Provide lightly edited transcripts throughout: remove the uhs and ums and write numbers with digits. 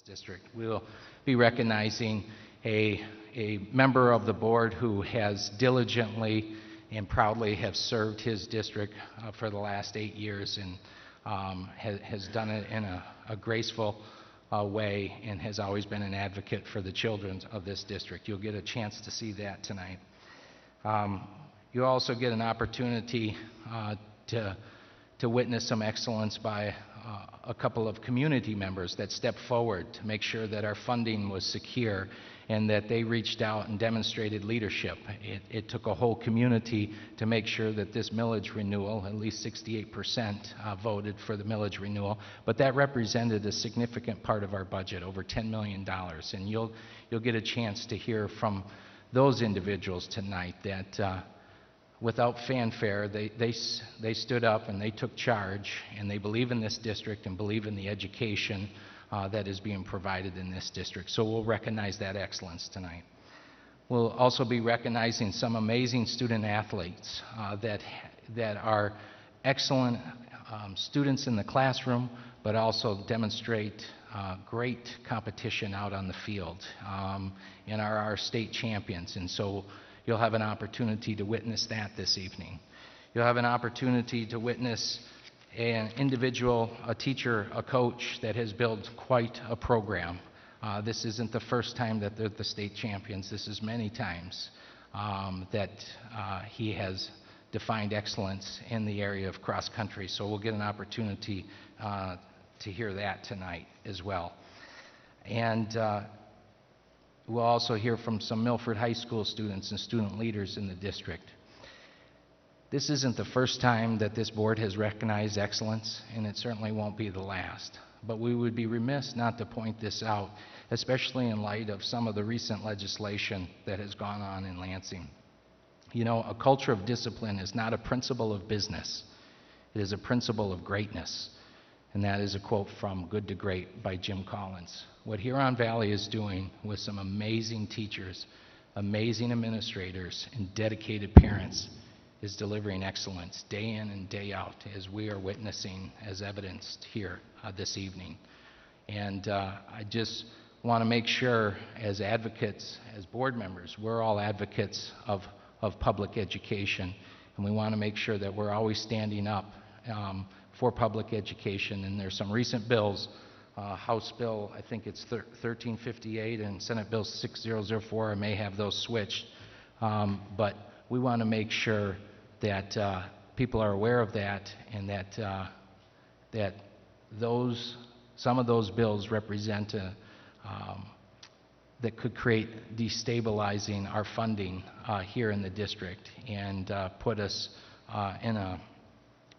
district. We'll be recognizing a member of the board who has diligently and proudly have served his district for the last 8 years and has done it in a graceful way and has always been an advocate for the children of this district. You'll get a chance to see that tonight. You'll also get an opportunity to witness some excellence by a couple of community members that stepped forward to make sure that our funding was secure and that they reached out and demonstrated leadership. It took a whole community to make sure that this millage renewal, at least 68% voted for the millage renewal, but that represented a significant part of our budget, over $10 million. And you'll get a chance to hear from those individuals tonight that without fanfare, they stood up and they took charge, and they believe in this district and believe in the education that is being provided in this district. So we'll recognize that excellence tonight. We'll also be recognizing some amazing student athletes that are excellent students in the classroom, but also demonstrate great competition out on the field and are our state champions. And so you'll have an opportunity to witness that this evening. You'll have an opportunity to witness an individual, a teacher, a coach that has built quite a program. This isn't the first time that they're the state champions. This is many times that he has defined excellence in the area of cross country. So we'll get an opportunity to hear that tonight as well. And we'll also hear from some Milford High School students and student leaders in the district. This isn't the first time that this board has recognized excellence, and it certainly won't be the last. But we would be remiss not to point this out, especially in light of some of the recent legislation that has gone on in Lansing. You know, a culture of discipline is not a principle of business. It is a principle of greatness. And that is a quote from Good to Great by Jim Collins. What Huron Valley is doing with some amazing teachers, amazing administrators, and dedicated parents is delivering excellence day in and day out, as we are witnessing as evidenced here this evening. And I just want to make sure, as advocates, as board members, we're all advocates of public education, and we want to make sure that we're always standing up for public education. And there's some recent bills, House Bill, I think it's 1358, and Senate Bill 6004, I may have those switched, but we want to make sure that people are aware of that, and that some of those bills represent that could create destabilizing our funding here in the district and put us in a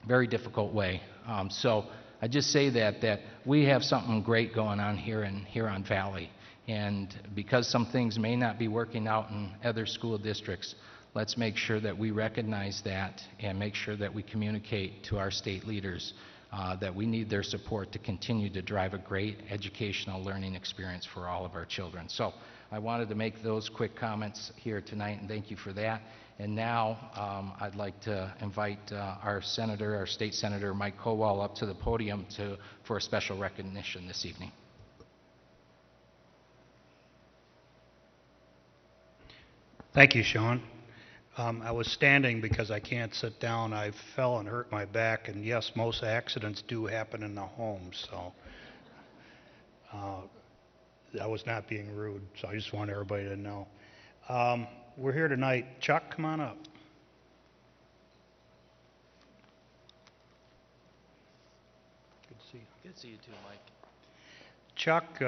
very difficult way. So I just say that we have something great going on here in Huron Valley, and because some things may not be working out in other school districts, let's make sure that we recognize that and make sure that we communicate to our state leaders that we need their support to continue to drive a great educational learning experience for all of our children. So I wanted to make those quick comments here tonight, and thank you for that. And now I'd like to invite our state senator, Mike Kowal, up to the podium for a special recognition this evening. Thank you, Sean. I was standing because I can't sit down. I fell and hurt my back, and yes, most accidents do happen in the home, so I was not being rude, so I just want everybody to know. We're here tonight. Chuck, come on up. Good to see you. Good to see you too, Mike. Chuck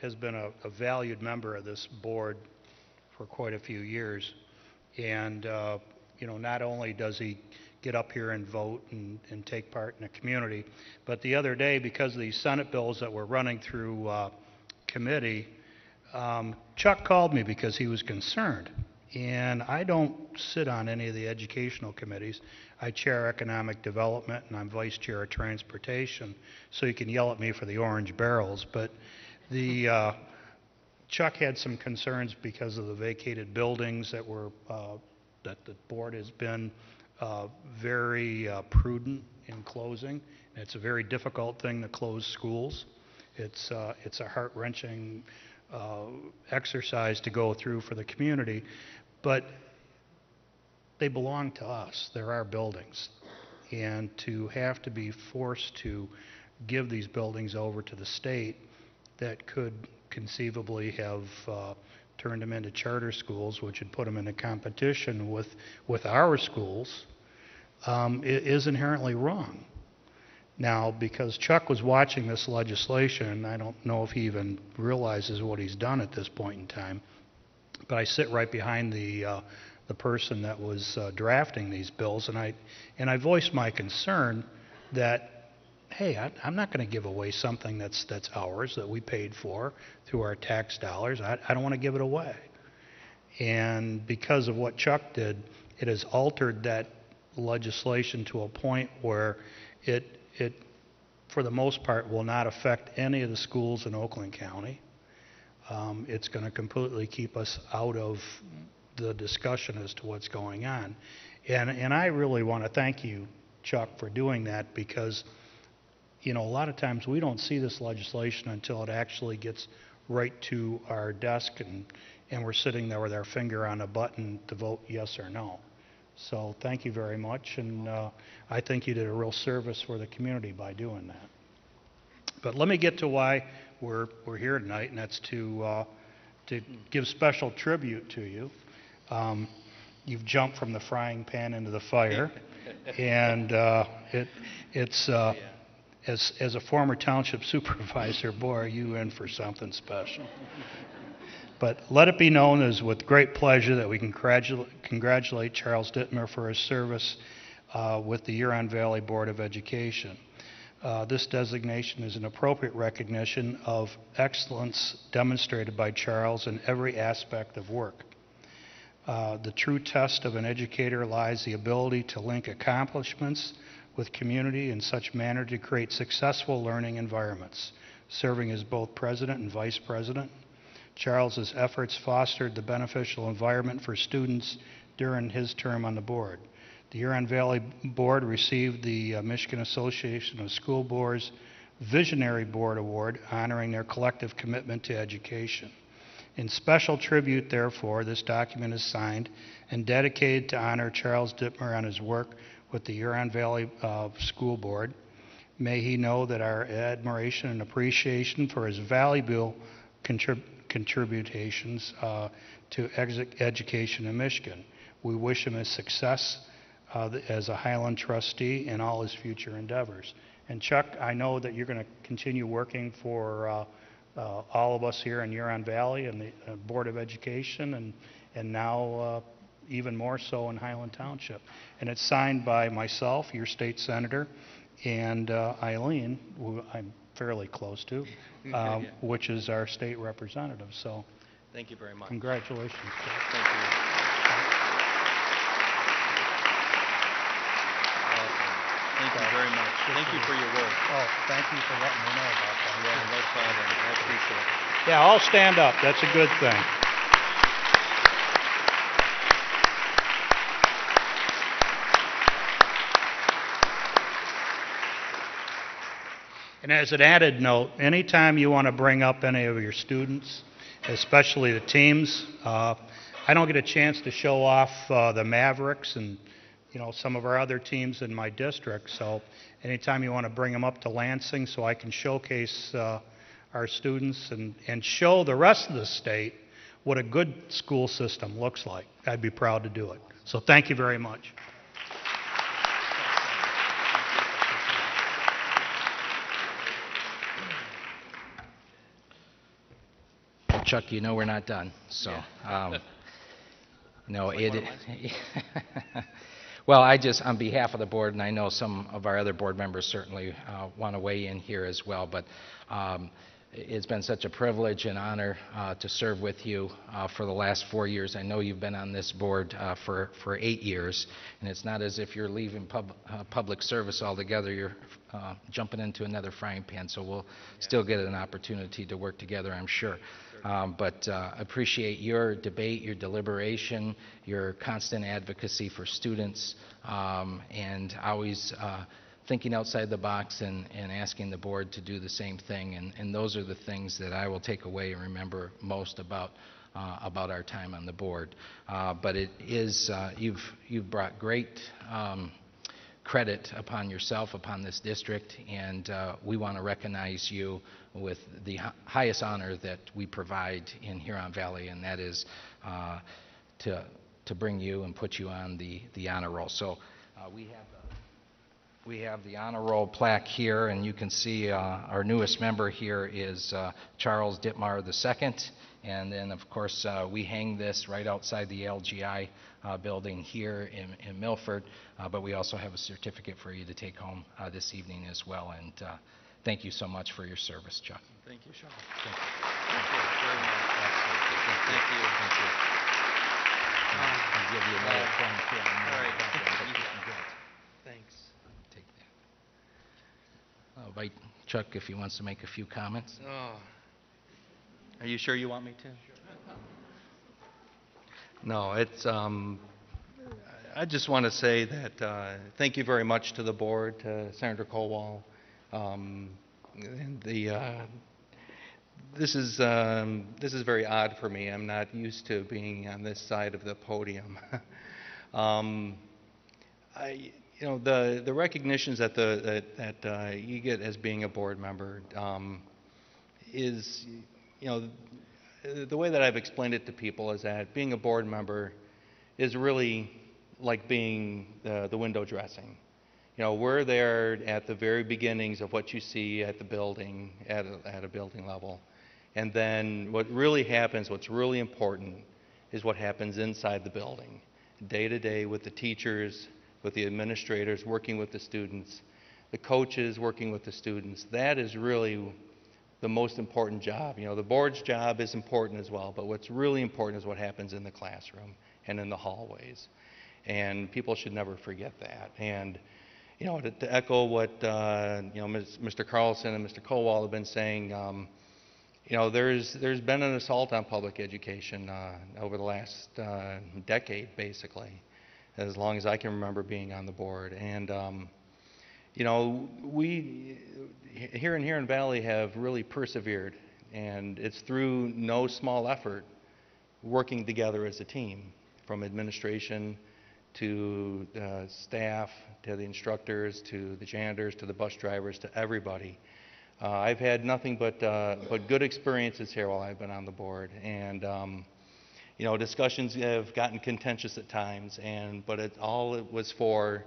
has been a valued member of this board for quite a few years. And, you know, not only does he get up here and vote and take part in the community, but the other day, because of these Senate bills that were running through committee, Chuck called me because he was concerned. And I don't sit on any of the educational committees. I chair economic development, and I'm vice chair of transportation, so you can yell at me for the orange barrels. But the Chuck had some concerns because of the vacated buildings that the board has been very prudent in closing. It's a very difficult thing to close schools, It's a heart-wrenching exercise to go through for the community, but they belong to us. They're our buildings. And to have to be forced to give these buildings over to the state that could conceivably have turned them into charter schools, which would put them into competition with our schools, is inherently wrong. Now, because Chuck was watching this legislation, I don't know if he even realizes what he's done at this point in time, but I sit right behind the person that was drafting these bills, and I voiced my concern that, hey, I'm not going to give away something that's ours, that we paid for through our tax dollars. I don't want to give it away. And because of what Chuck did, it has altered that legislation to a point where it for the most part, will not affect any of the schools in Oakland County. It's going to completely keep us out of the discussion as to what's going on. And I really want to thank you, Chuck, for doing that, because, you know, a lot of times we don't see this legislation until it actually gets right to our desk and we're sitting there with our finger on a button to vote yes or no. So thank you very much, and I think you did a real service for the community by doing that. But let me get to why we're here tonight, and that's to give special tribute to you. You've jumped from the frying pan into the fire, and it's as a former township supervisor, boy, are you in for something special. But let it be known as with great pleasure that we congratulate Charles Dittmar for his service with the Huron Valley Board of Education. This designation is an appropriate recognition of excellence demonstrated by Charles in every aspect of work. The true test of an educator lies the ability to link accomplishments with community in such manner to create successful learning environments. Serving as both president and vice president, Charles's efforts fostered the beneficial environment for students during his term on the board. The Huron Valley Board received the Michigan Association of School Boards Visionary Board Award, honoring their collective commitment to education. In special tribute, therefore, this document is signed and dedicated to honor Charles Dittmar on his work with the Huron Valley School Board. May he know that our admiration and appreciation for his valuable contributions to education in Michigan. We wish him a success as a Highland trustee in all his future endeavors. And Chuck, I know that you're going to continue working for all of us here in Huron Valley and the Board of Education, and now even more so in Highland Township. And it's signed by myself, your state senator, and Eileen, who I'm fairly close to, which is our state representative. So, thank you very much. Congratulations. Thank you. Awesome. Thank you very much. Thank you for your work. Oh, thank you for letting me know about that. Yeah, no problem. I appreciate it. Yeah, I'll stand up. That's a good thing. And as an added note, anytime you want to bring up any of your students, especially the teams, I don't get a chance to show off the Mavericks and, you know, some of our other teams in my district. So anytime you want to bring them up to Lansing so I can showcase our students and show the rest of the state what a good school system looks like, I'd be proud to do it. So thank you very much. Chuck, you know we're not done. So, no, it. Well, I just, on behalf of the board, and I know some of our other board members certainly want to weigh in here as well, but it's been such a privilege and honor to serve with you for the last 4 years. I know you've been on this board for 8 years, and it's not as if you're leaving public service altogether. You're jumping into another frying pan, so we'll still get an opportunity to work together, I'm sure. But appreciate your debate, your deliberation, your constant advocacy for students, and I always thinking outside the box and asking the board to do the same thing. And those are the things that I will take away and remember most about our time on the board. But it is, you've brought great credit upon yourself, upon this district, and we want to recognize you with the highest honor that we provide in Huron Valley, and that is to bring you and put you on the honor roll. So we have the honor roll plaque here, and you can see our newest member here is Charles Dittmar II. And then, of course, we hang this right outside the LGI building here in Milford, but we also have a certificate for you to take home this evening as well. And thank you so much for your service, Chuck. Thank you, Sean. Thank you. Thank you very much. Thank you. Thank you. I'll give you another phone here. All right. Thanks. Take that. I'll invite Chuck if he wants to make a few comments. Oh. Are you sure you want me to? No, it's, I just want to say that thank you very much to the board, to Senator Colwell. This is very odd for me. I'm not used to being on this side of the podium. The recognitions that you get as being a board member is, the way that I've explained it to people is that being a board member is really like being the window dressing. We're there at the very beginnings of what you see at the building, at a building level. And then what really happens, what's really important, is what happens inside the building, day to day with the teachers, with the administrators, working with the students, the coaches working with the students. That is really the most important job. The board's job is important as well, but what's really important is what happens in the classroom and in the hallways. And people should never forget that. And, to echo what, Mr. Carlson and Mr. Colwell have been saying, there's been an assault on public education over the last decade, basically, as long as I can remember being on the board. And, we here in Huron Valley have really persevered, and it's through no small effort working together as a team, from administration to staff, to the instructors, to the janitors, to the bus drivers, to everybody. I've had nothing but good experiences here while I've been on the board, and discussions have gotten contentious at times, but it was for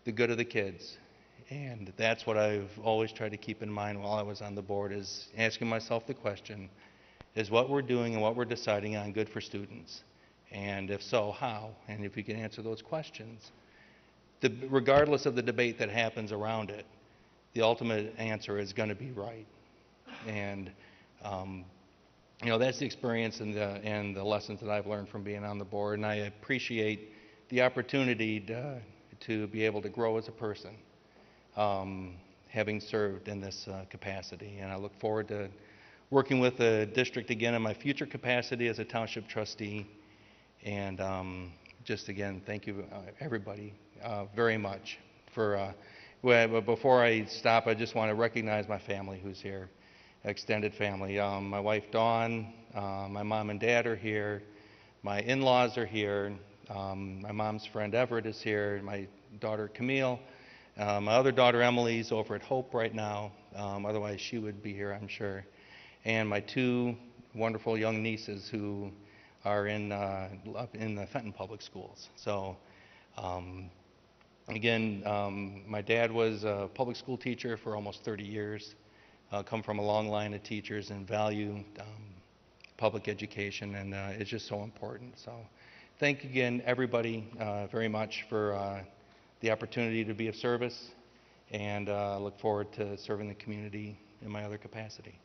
the good of the kids. And that's what I've always tried to keep in mind while I was on the board, is asking myself the question, is what we're doing and what we're deciding on good for students? And if so, how? And if you can answer those questions, regardless of the debate that happens around it, the ultimate answer is going to be right. And that's the experience and the lessons that I've learned from being on the board, and I appreciate the opportunity to be able to grow as a person, having served in this capacity. And I look forward to working with the district again in my future capacity as a township trustee. And just again, thank you everybody very much for. But before I stop, I just want to recognize my family who's here, extended family. My wife Dawn, my mom and dad are here, my in-laws are here, my mom's friend Everett is here, my daughter Camille. My other daughter Emily's over at Hope right now, otherwise she would be here, I'm sure. And my two wonderful young nieces who are up in the Fenton Public Schools. So again, my dad was a public school teacher for almost 30 years, come from a long line of teachers and value public education, and it's just so important. So thank you again, everybody, very much for the opportunity to be of service, and look forward to serving the community in my other capacity.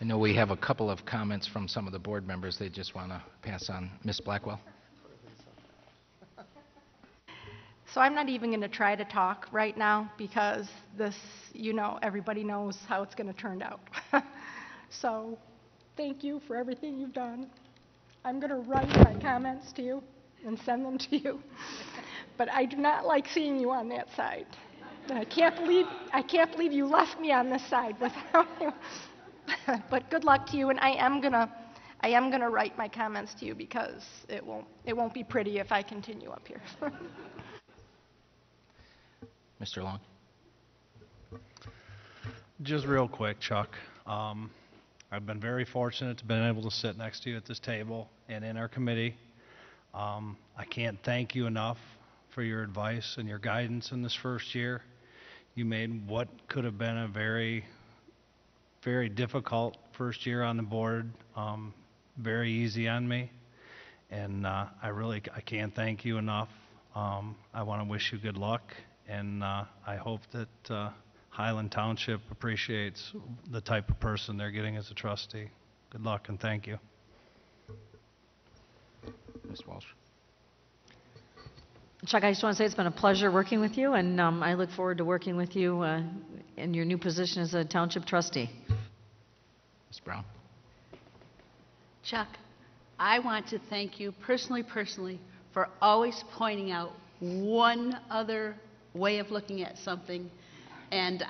I know we have a couple of comments from some of the board members they just want to pass on. Ms. Blackwell? So I'm not even going to try to talk right now because this, everybody knows how it's going to turn out. So thank you for everything you've done. I'm going to write my comments to you and send them to you. But I do not like seeing you on that side. And I can't believe you left me on this side without you. But good luck to you, and I am gonna write my comments to you because it won't be pretty if I continue up here. Mr. Long? Just real quick, Chuck. I've been very fortunate to been able to sit next to you at this table and in our committee. I can't thank you enough for your advice and your guidance in this first year. You made what could have been a very, very difficult first year on the board very easy on me, and I can't thank you enough. I want to wish you good luck, and I hope that Highland Township appreciates the type of person they're getting as a trustee. Good luck and thank you. Ms. Walsh? Chuck, I just want to say it's been a pleasure working with you, and I look forward to working with you in your new position as a township trustee. Ms. Brown? Chuck, I want to thank you personally, for always pointing out one other way of looking at something. And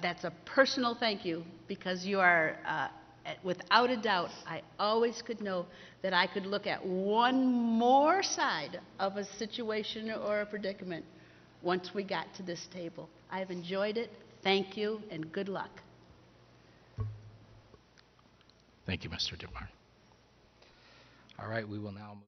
that's a personal thank you, because you are, without a doubt, I always could know that I could look at one more side of a situation or a predicament once we got to this table. I've enjoyed it. Thank you, and good luck. Thank you, Mr. Dittmar. All right, we will now move.